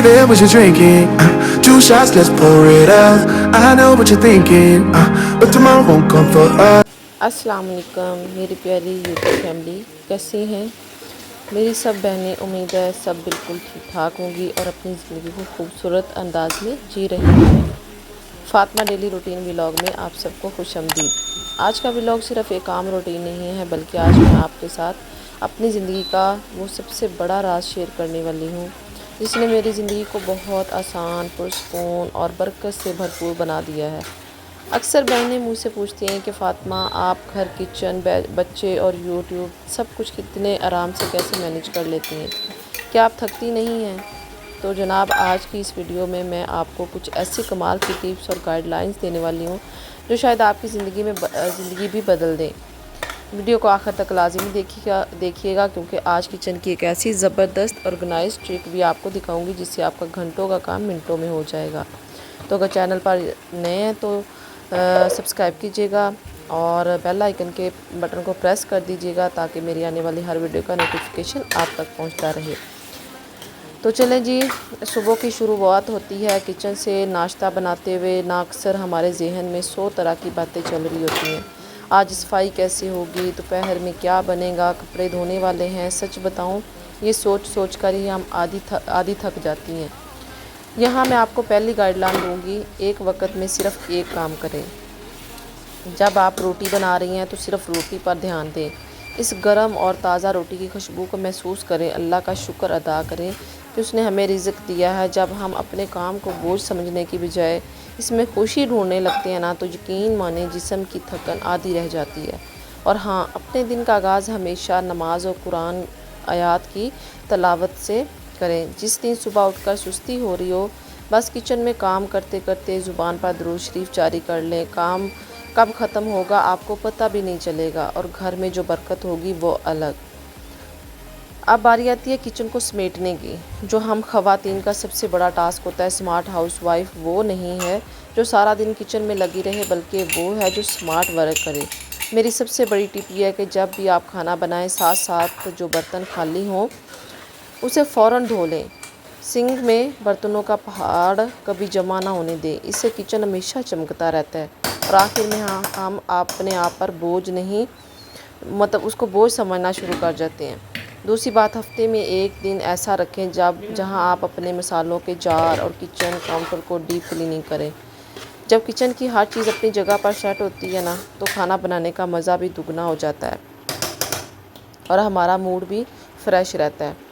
there what you're drinking. Two shots, let's pour it out. I know what you're thinking, but tomorrow won't come for us. अस्सलाम वालेकुम मेरी प्यारी YouTube family, कैसी हैं मेरी सब बहनें। उम्मीद है सब बिल्कुल ठीक ठाक होंगी और अपनी ज़िंदगी को खूबसूरत अंदाज में जी रही हैं। फ़ातिमा डेली रूटीन व्लॉग में आप सबको खुशामदीद। आज का व्लॉग सिर्फ एक आम रूटीन नहीं है, बल्कि आज मैं आपके साथ अपनी ज़िंदगी का वो सबसे बड़ा राज शेयर करने वाली हूँ जिसने मेरी ज़िंदगी को बहुत आसान, पुरसकून और बरकत से भरपूर बना दिया है। अक्सर बहनें मुझसे पूछती हैं कि फ़ातिमा, आप घर, किचन, बच्चे और यूट्यूब सब कुछ कितने आराम से कैसे मैनेज कर लेती हैं, क्या आप थकती नहीं हैं? तो जनाब, आज की इस वीडियो में मैं आपको कुछ ऐसी कमाल की टिप्स और गाइडलाइंस देने वाली हूँ जो शायद आपकी ज़िंदगी भी बदल दें। वीडियो को आखिर तक लाजिमी देखिएगा क्योंकि आज किचन की एक ऐसी ज़बरदस्त ऑर्गेनाइज ट्रिक भी आपको दिखाऊंगी जिससे आपका घंटों का काम मिनटों में हो जाएगा। तो अगर चैनल पर नए हैं तो सब्सक्राइब कीजिएगा और बेल आइकन के बटन को प्रेस कर दीजिएगा ताकि मेरी आने वाली हर वीडियो का नोटिफिकेशन आप तक पहुंचता रहे। तो चलें जी, सुबह की शुरुआत होती है किचन से। नाश्ता बनाते हुए ना अक्सर हमारे जहन में 100 तरह की बातें चल रही होती हैं। आज सफाई कैसे होगी, दोपहर में क्या बनेगा, कपड़े धोने वाले हैं। सच बताऊं, ये सोच कर ही हम आधी थक जाती हैं। यहाँ मैं आपको पहली गाइडलाइन दूंगी, एक वक्त में सिर्फ एक काम करें। जब आप रोटी बना रही हैं तो सिर्फ रोटी पर ध्यान दें। इस गरम और ताज़ा रोटी की खुशबू को महसूस करें, अल्लाह का शुक्र अदा करें कि उसने हमें रिज़्क दिया है। जब हम अपने काम को बोझ समझने की बजाय इसमें खुशी ढूंढने लगते हैं ना, तो यकीन माने जिस्म की थकन आधी रह जाती है। और हाँ, अपने दिन का आगाज़ हमेशा नमाज और कुरान आयात की तलावत से करें। जिस दिन सुबह उठकर सुस्ती हो रही हो, बस किचन में काम करते करते ज़ुबान पर दुरूद शरीफ जारी कर लें। काम कब ख़त्म होगा आपको पता भी नहीं चलेगा और घर में जो बरकत होगी वो अलग। अब बारी आती है किचन को समेटने की, जो हम ख़वातीन का सबसे बड़ा टास्क होता है। स्मार्ट हाउसवाइफ वो नहीं है जो सारा दिन किचन में लगी रहे, बल्कि वो है जो स्मार्ट वर्क करे। मेरी सबसे बड़ी टिप यह है कि जब भी आप खाना बनाएं, साथ साथ जो बर्तन खाली हों उसे फ़ौरन धो लें। सिंक में बर्तनों का पहाड़ कभी जमा ना होने दें, इससे किचन हमेशा चमकता रहता है। और आखिर में हाँ, हम अपने आप पर बोझ नहीं, मतलब उसको बोझ समझना शुरू कर जाते हैं। दूसरी बात, हफ्ते में एक दिन ऐसा रखें जहां आप अपने मसालों के जार और किचन काउंटर को डीप क्लीनिंग करें। जब किचन की हर चीज़ अपनी जगह पर सेट होती है ना, तो खाना बनाने का मज़ा भी दुगना हो जाता है और हमारा मूड भी फ्रेश रहता है।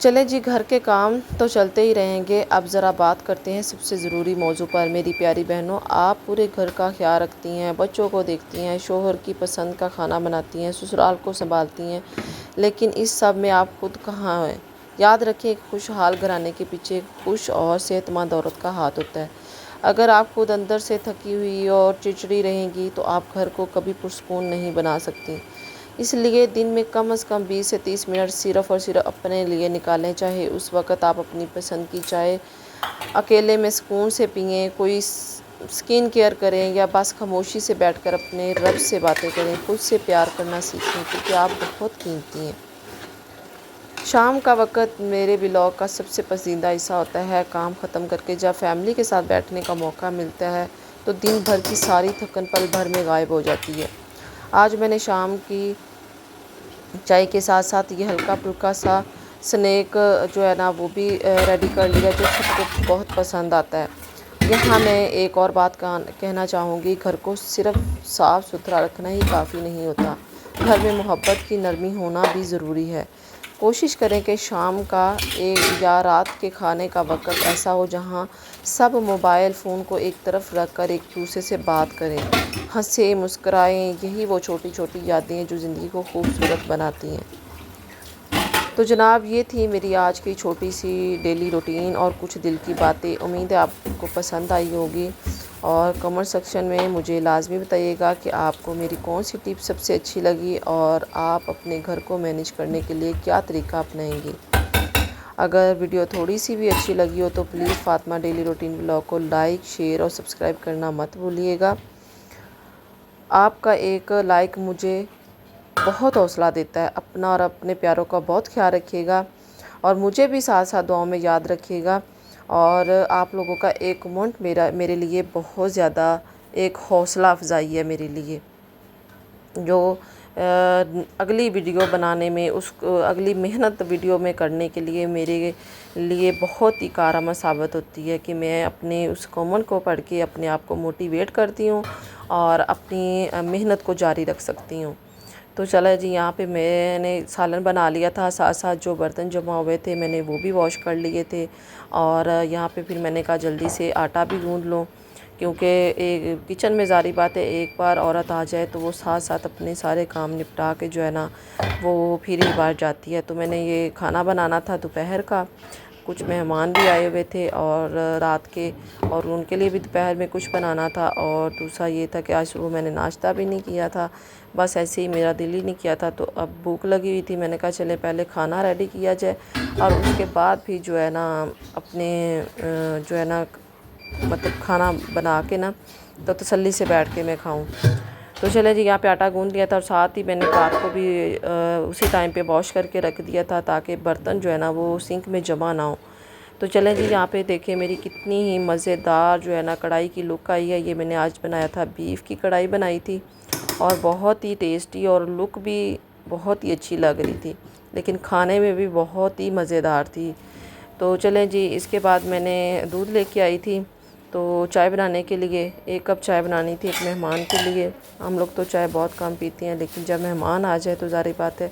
चले जी, घर के काम तो चलते ही रहेंगे। अब ज़रा बात करते हैं सबसे ज़रूरी मौजू पर। मेरी प्यारी बहनों, आप पूरे घर का ख्याल रखती हैं, बच्चों को देखती हैं, शोहर की पसंद का खाना बनाती हैं, ससुराल को संभालती हैं, लेकिन इस सब में आप खुद कहाँ हैं? याद रखें, एक खुशहाल घराने के पीछे एक खुश और सेहतमंद औरत का हाथ होता है। अगर आप खुद अंदर से थकी हुई और चिड़चिड़ी रहेंगी तो आप घर को कभी पुरस्कून नहीं बना सकती। इसलिए दिन में कम से कम 20 से 30 मिनट सिर्फ़ और सिर्फ अपने लिए निकालें। चाहे उस वक़्त आप अपनी पसंद की चाय अकेले में सुकून से पिएं, कोई स्किन केयर करें या बस खामोशी से बैठकर अपने रब से बातें करें। खुद से प्यार करना सीखें क्योंकि आप बहुत कीमती हैं। शाम का वक़्त मेरे व्लॉग का सबसे पसंदीदा हिस्सा होता है। काम ख़त्म करके जब फैमिली के साथ बैठने का मौका मिलता है तो दिन भर की सारी थकन पल भर में गायब हो जाती है। आज मैंने शाम की चाय के साथ साथ ये हल्का फुल्का सा स्नैक जो है ना वो भी रेडी कर लिया, जो सबको बहुत पसंद आता है। यहाँ मैं एक और बात कहना चाहूँगी, घर को सिर्फ साफ़ सुथरा रखना ही काफ़ी नहीं होता, घर में मोहब्बत की नरमी होना भी ज़रूरी है। कोशिश करें कि शाम का एक या रात के खाने का वक़्त ऐसा हो जहाँ सब मोबाइल फ़ोन को एक तरफ रख कर एक दूसरे से बात करें, हंसे मुस्कराएं। यही वो छोटी छोटी यादें हैं जो ज़िंदगी को खूबसूरत बनाती हैं। तो जनाब, ये थी मेरी आज की छोटी सी डेली रूटीन और कुछ दिल की बातें। उम्मीद है आपको पसंद आई होगी और कमेंट सेक्शन में मुझे लाजमी बताइएगा कि आपको मेरी कौन सी टिप सबसे अच्छी लगी और आप अपने घर को मैनेज करने के लिए क्या तरीका अपनाएंगी। अगर वीडियो थोड़ी सी भी अच्छी लगी हो तो please Fatima daily routine vlog को लाइक, शेयर और सब्सक्राइब करना मत भूलिएगा। आपका एक लाइक मुझे बहुत हौसला देता है। अपना और अपने प्यारों का बहुत ख्याल रखिएगा। और मुझे भी साथ साथ दुआओं में याद रखिएगा। और आप लोगों का एक कमेंट मेरे लिए बहुत ज़्यादा एक हौसला अफजाई है मेरे लिए, जो अगली वीडियो बनाने में, उस अगली मेहनत वीडियो में करने के लिए मेरे लिए बहुत ही कारगर साबित होती है कि मैं अपने उस कमेंट को पढ़ के अपने आप को मोटिवेट करती हूँ और अपनी मेहनत को जारी रख सकती हूँ। तो चला जी, यहाँ पे मैंने सालन बना लिया था, साथ साथ जो बर्तन जमा हुए थे मैंने वो भी वॉश कर लिए थे। और यहाँ पे फिर मैंने कहा जल्दी से आटा भी गूँध लूँ, क्योंकि एक किचन में ज़ाहिर बात है एक बार औरत आ जाए तो वो साथ साथ अपने सारे काम निपटा के जो है ना वो फिर ही बाहर जाती है। तो मैंने ये खाना बनाना था दोपहर का, कुछ मेहमान भी आए हुए थे और रात के, और उनके लिए भी दोपहर में कुछ बनाना था। और दूसरा ये था कि आज सुबह मैंने नाश्ता भी नहीं किया था, बस ऐसे ही मेरा दिल ही नहीं किया था। तो अब भूख लगी हुई थी, मैंने कहा चले पहले खाना रेडी किया जाए और उसके बाद भी जो है ना अपने जो है ना मतलब खाना बना के ना तो तसल्ली से बैठ के मैं खाऊं। तो चले जी, यहाँ पे आटा गूंद लिया था और साथ ही मैंने पात को भी उसी टाइम पे वॉश करके रख दिया था ताकि बर्तन जो है ना वो सिंक में जमा ना हो। तो चलें जी, यहाँ पे देखिए मेरी कितनी ही मज़ेदार जो है ना कढ़ाई की लुक आई है। ये मैंने आज बनाया था, बीफ की कढ़ाई बनाई थी और बहुत ही टेस्टी और लुक भी बहुत ही अच्छी लग रही थी, लेकिन खाने में भी बहुत ही मज़ेदार थी। तो चलें जी, इसके बाद मैंने दूध लेके आई थी तो चाय बनाने के लिए 1 कप चाय बनानी थी एक मेहमान के लिए। हम लोग तो चाय बहुत कम पीते हैं, लेकिन जब मेहमान आ जाए तो ज़ाहिर बात है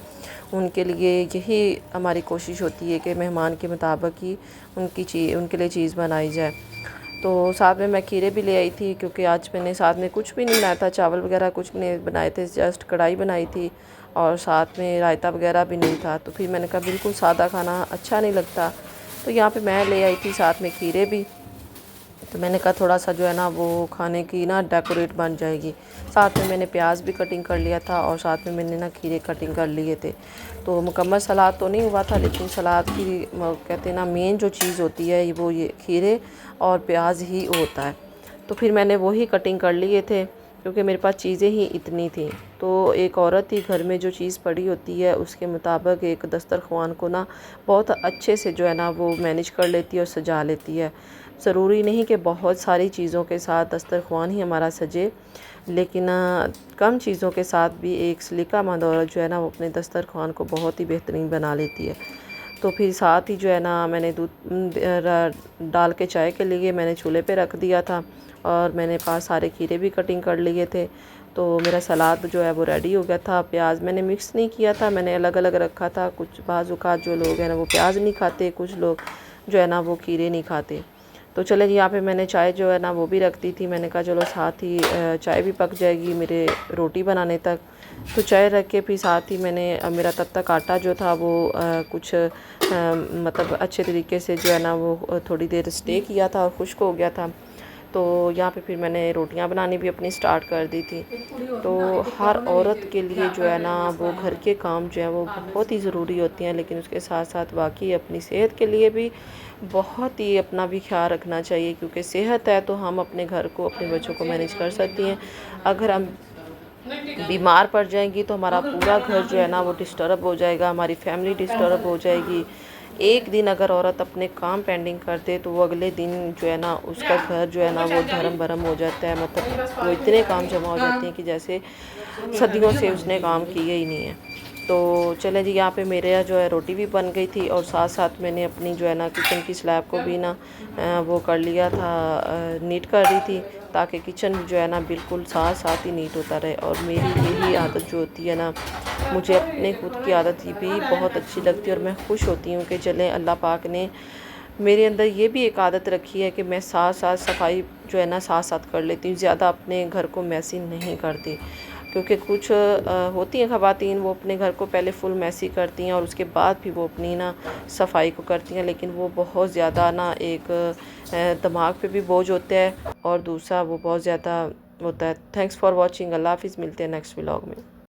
उनके लिए यही हमारी कोशिश होती है कि मेहमान के मुताबिक ही उनके लिए चीज़ बनाई जाए। तो साथ में मैं खीरे भी ले आई थी, क्योंकि आज मैंने साथ में कुछ भी नहीं बनाया था, चावल वगैरह कुछ नहीं बनाए थे, जस्ट कढ़ाई बनाई थी और साथ में रायता वगैरह भी नहीं था। तो फिर मैंने कहा बिल्कुल सादा खाना अच्छा नहीं लगता, तो यहाँ पे मैं ले आई थी साथ में खीरे भी। तो मैंने कहा थोड़ा सा जो है ना वो खाने की ना डेकोरेट बन जाएगी। साथ में मैंने प्याज भी कटिंग कर लिया था और साथ में मैंने ना खीरे कटिंग कर लिए थे। तो मुकम्मल सलाद तो नहीं हुआ था, लेकिन सलाद की कहते हैं ना मेन जो चीज़ होती है वो ये खीरे और प्याज ही होता है। तो फिर मैंने वही कटिंग कर लिए थे, क्योंकि मेरे पास चीज़ें ही इतनी थी। तो एक औरत ही घर में जो चीज़ पड़ी होती है उसके मुताबिक एक दस्तरख़्वान को ना बहुत अच्छे से जो है ना वो मैनेज कर लेती है और सजा लेती है। ज़रूरी नहीं कि बहुत सारी चीज़ों के साथ दस्तरख़्वान ही हमारा सजे, लेकिन कम चीज़ों के साथ भी एक सलीकामंद औरत जो है ना वो अपने दस्तरख़्वान को बहुत ही बेहतरीन बना लेती है। तो फिर साथ ही जो है ना मैंने दूध डाल के चाय के लिए मैंने चूल्हे पे रख दिया था और मैंने पास सारे खीरे भी कटिंग कर लिए थे। तो मेरा सलाद जो है वो रेडी हो गया था। प्याज मैंने मिक्स नहीं किया था, मैंने अलग अलग रखा था। कुछ बाज़ जो लोग हैं ना वो प्याज नहीं खाते, कुछ लोग जो है ना वो खीरे नहीं खाते। तो चले जी, यहाँ पे मैंने चाय जो है ना वो भी रख दी थी। मैंने कहा चलो साथ ही चाय भी पक जाएगी मेरे रोटी बनाने तक। तो चाय रख के फिर साथ ही मैंने मेरा तब तक आटा जो था वो कुछ मतलब अच्छे तरीके से जो है ना वो थोड़ी देर स्टे किया था और खुश्क हो गया था। तो यहाँ पे फिर मैंने रोटियां बनानी भी अपनी स्टार्ट कर दी थी। तो हर औरत के लिए जो है ना वो घर के काम जो है वो बहुत ही ज़रूरी होती हैं, लेकिन उसके साथ साथ बाकी अपनी सेहत के लिए भी बहुत ही अपना भी ख्याल रखना चाहिए, क्योंकि सेहत है तो हम अपने घर को, अपने बच्चों को मैनेज कर सकती हैं। अगर हम बीमार पड़ जाएंगी तो हमारा पूरा घर जो है ना वो डिस्टर्ब हो जाएगा, हमारी फैमिली डिस्टर्ब हो जाएगी। एक दिन अगर औरत अपने काम पेंडिंग कर दे तो वो अगले दिन जो है ना उसका घर जो है ना वो धर्म भरम हो जाता है। मतलब वो इतने काम जमा हो जाते हैं कि जैसे सदियों से उसने काम किए ही नहीं है। तो चले जी, यहाँ पे मेरे जो है रोटी भी बन गई थी और साथ साथ मैंने अपनी जो है ना किचन की स्लैब को भी ना वो कर लिया था, नीट कर रही थी, ताकि किचन जो है ना बिल्कुल साथ साथ ही नीट होता रहे। और मेरी यही आदत जो होती है ना, मुझे अपने खुद की आदत भी बहुत अच्छी लगती है और मैं खुश होती हूँ कि चलें अल्लाह पाक ने मेरे अंदर ये भी एक आदत रखी है कि मैं साथ साथ सफाई जो है ना साथ साथ कर लेती हूँ, ज़्यादा अपने घर को मैसी नहीं करती। क्योंकि कुछ होती हैं ख़वातीन, वो अपने घर को पहले फुल मैसी करती हैं और उसके बाद भी वो अपनी ना सफाई को करती हैं, लेकिन वो बहुत ज़्यादा ना एक दिमाग पे भी बोझ होता है और दूसरा वो बहुत ज़्यादा होता है। Thanks for watching. अल्लाह हाफ़िज़, मिलते हैं नेक्स्ट व्लॉग में।